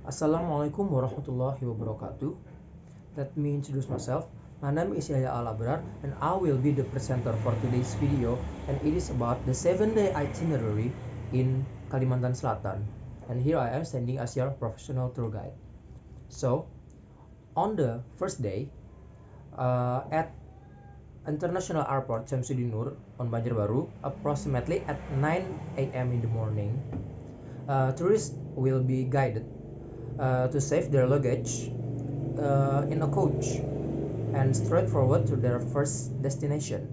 Assalamualaikum warahmatullahi wabarakatuh. Let me introduce myself. My name is Yaya Alabrar and I will be the presenter for today's video, and it is about the 7-day itinerary in Kalimantan Selatan. And here I am standing as your professional tour guide. So, on the first day, at International Airport Syamsuddin Nur on Banjarbaru, approximately at 9 a.m. in the morning, tourists will be guided to save their luggage in a coach and straight forward to their first destination,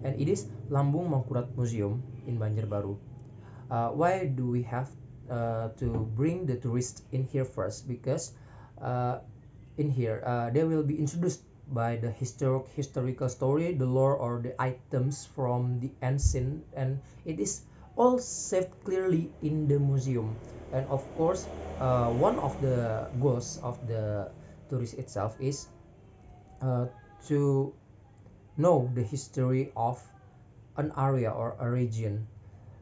and it is Lambung Mangkurat Museum in Banjarbaru. Why do we have to bring the tourists in here first? Because uh, in here they will be introduced by the historical story, the lore, or the items from the ancient, and it is all saved clearly in the museum. And of course, one of the goals of the tourist itself is uh, to know the history of an area or a region.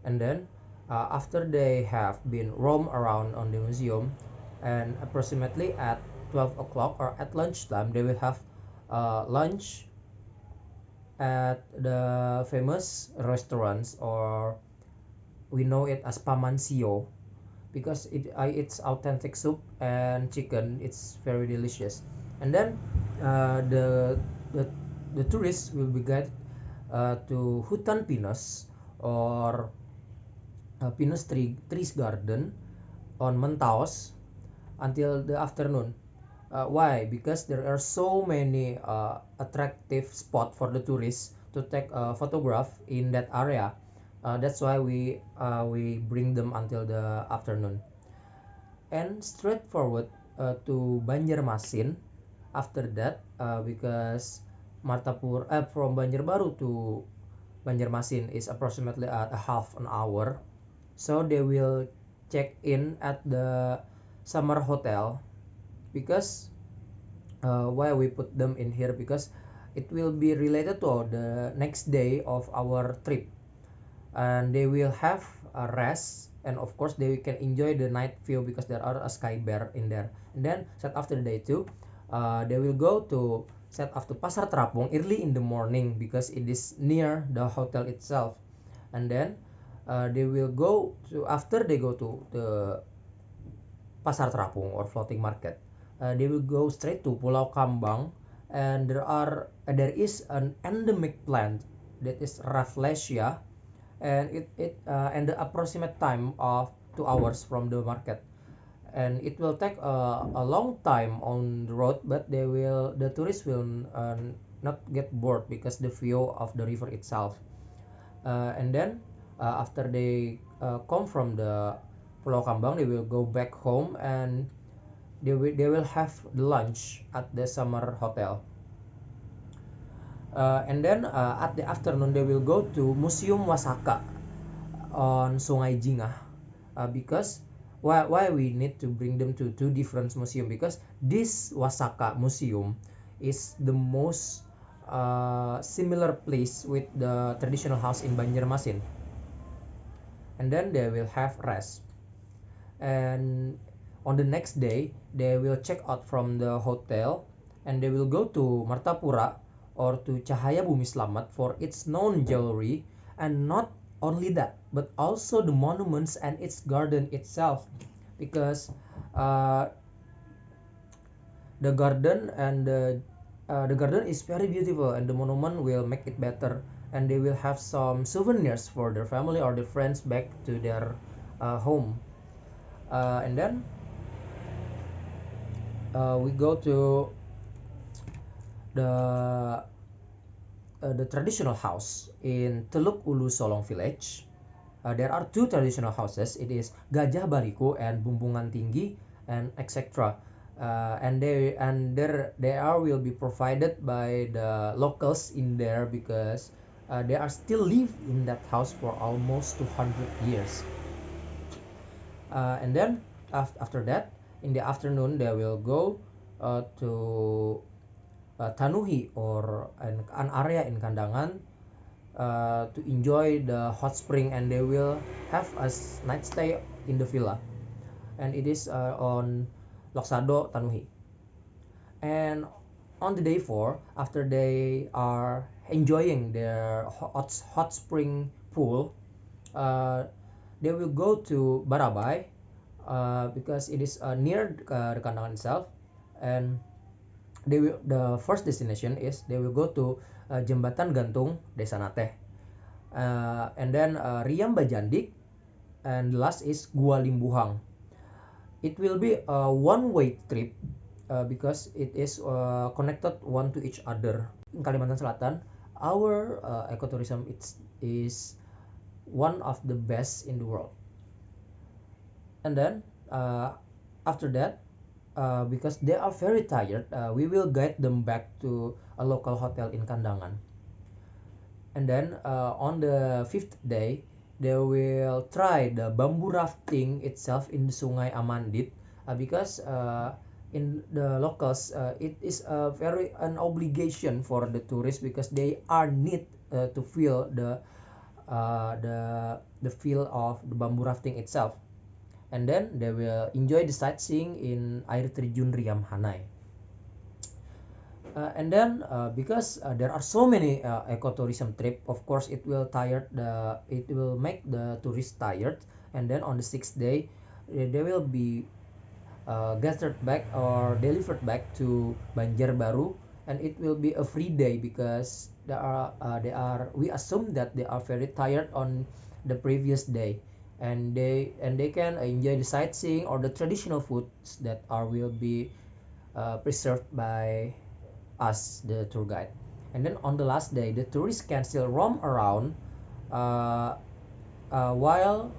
And then after they have been roam around on the museum, and approximately at 12 o'clock or at lunchtime, they will have lunch at the famous restaurants, or we know it as Pamansio, because it's authentic soup and chicken. It's very delicious. And then uh, the the the tourists will be guided to Hutan Pinus, or Pinus trees garden on Mentaos until the afternoon. Why? Because there are so many attractive spots for the tourists to take a photograph in that area. That's why we bring them until the afternoon. And straightforward to Banjarmasin after that, because from Banjarbaru to Banjarmasin is approximately at a half an hour. So they will check in at the summer hotel, because why we put them in here, because it will be related to the next day of our trip, and they will have a rest, and of course they can enjoy the night view because there are a sky bear in there. And then set after the day two, they will go to set after Pasar Terapung early in the morning because it is near the hotel itself. And then they will go to, after they go to the Pasar Terapung or floating market, they will go straight to Pulau Kambang, and there is an endemic plant that is Rafflesia, and and the approximate time of 2 hours from the market, and it will take a long time on the road, but the tourists will not get bored because the view of the river itself. And then after they come from the Pulau Kambang, they will go back home, and they will have the lunch at the summer hotel. And then at the afternoon they will go to Museum Wasaka on Sungai Jingah, because why we need to bring them to two different museum, because this Wasaka museum is the most similar place with the traditional house in Banjarmasin. And then they will have rest, and on the next day they will check out from the hotel, and they will go to Martapura or to Cahaya Bumi Slamet for its known jewelry. And not only that, but also the monuments and its garden itself, because uh, the garden is very beautiful, and the monument will make it better, and they will have some souvenirs for their family or their friends back to their home. And then we go to the the traditional house in Teluk Ulu Solong village. There are two traditional houses. It is Gajah Bariku and Bumbungan Tinggi, and etc. And they will be provided by the locals in there, because they are still live in that house for almost 200 years. And then after that, in the afternoon they will go to Tanuhi, or an area in Kandangan, to enjoy the hot spring, and they will have a night stay in the villa. and it is on Loksado Tanuhi. And on the day 4, after they are enjoying their hot spring pool, uh, they will go to Barabai because it is near the Kandangan itself, and the first destination is they will go to Jembatan Gantung Desa Nateh, and then Riam Bajandik, and last is Gua Limbuhang. It will be a one-way trip because it is connected one to each other. In Kalimantan Selatan, our ecotourism is one of the best in the world. And then after that, because they are very tired, we will guide them back to a local hotel in Kandangan. And then on the 5th day, they will try the bamboo rafting itself in the Sungai Amandit because in the locals it is a very an obligation for the tourists because they are need to feel the feel of the bamboo rafting itself, and then they will enjoy the sightseeing in Air Terjun Riam Hanai. And then because there are so many ecotourism trip, of course it will make the tourists tired, and then on the 6th day they will be gathered back or delivered back to Banjarbaru, and it will be a free day because we assume that they are very tired on the previous day, and they can enjoy the sightseeing or the traditional foods that will be preserved by us, the tour guide. And then on the last day, the tourists can still roam around uh, while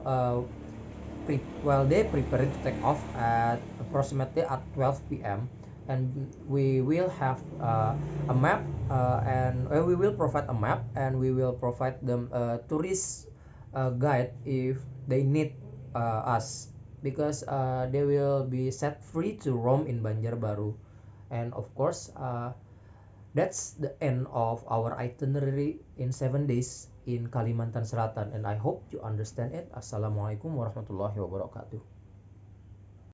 they prepare to take off at approximately at 12 p.m. And we will have a map, and we will provide a map, and we will provide them a tourist guide if they need us, because they will be set free to roam in Banjarbaru. And of course, that's the end of our itinerary in 7 days in Kalimantan Selatan, and I hope you understand it. Assalamualaikum warahmatullahi wabarakatuh.